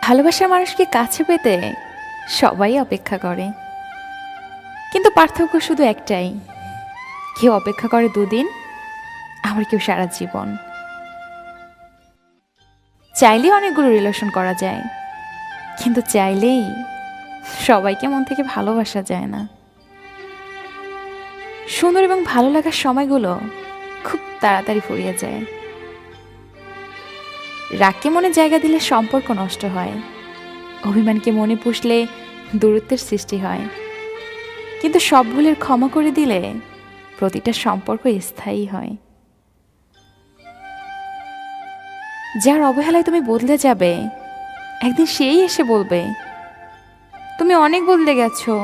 ভালোবাসার মানুষকে কাছে পেতে সবাই অপেক্ষা করে, কিন্তু পার্থক্য শুধু একটাই, কেউ অপেক্ষা করে 2 দিন, আবার কেউ সারা জীবন। চাইলেই অনেকগুলো রিলেশন করা যায়, কিন্তু চাইলেই সবাইকে মন থেকে ভালোবাসা যায় না। সুন্দর এবং ভালো লাগার সময়গুলো খুব তাড়াতাড়ি ফুরিয়ে যায়। রাগকে মনে জায়গা দিলে সম্পর্ক নষ্ট হয়, অভিমানকে মনে পুষলে দূরত্বের সৃষ্টি হয়, কিন্তু সব ভুলের ক্ষমা করে দিলে প্রতিটা সম্পর্ক স্থায়ী হয়। যার অবহেলায় তুমি বদলে যাবে, একদিন সেই এসে বলবে তুমি অনেক বদলে গেছো।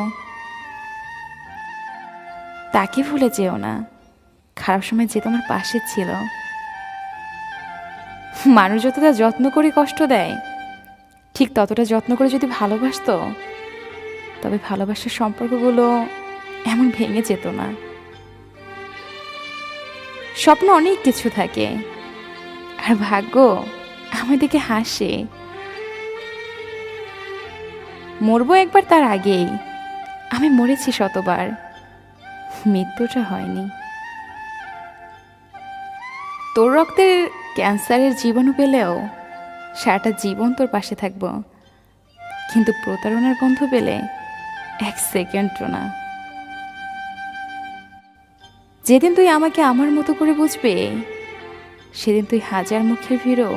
তাকে ভুলে যেও না, খারাপ সময় যে তোমার পাশে ছিল। মানুষ যতটা যত্ন করে কষ্ট দেয়, ঠিক ততটা যত্ন করে যদি ভালোবাসতো, তবে ভালোবাসার সম্পর্কগুলো এমন ভেঙে যেত না। স্বপ্ন অনেক কিছু থাকে, আর ভাগ্য আমাদেরকে হাসে। মরবো একবার, তার আগেই আমি মরেছি শতবার, মৃত্যুটা হয়নি। তোর রক্তের ক্যান্সারের জীবাণু পেলেও সারাটা জীবন তোর পাশে থাকবো, কিন্তু প্রতারণার গন্ধ পেলে 1 সেকেন্ডও না। যেদিন তুই আমাকে আমার মতো করে বুঝবে, সেদিন তুই হাজার মুখের ভিড়ও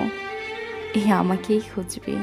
এই আমাকেই খুঁজবি।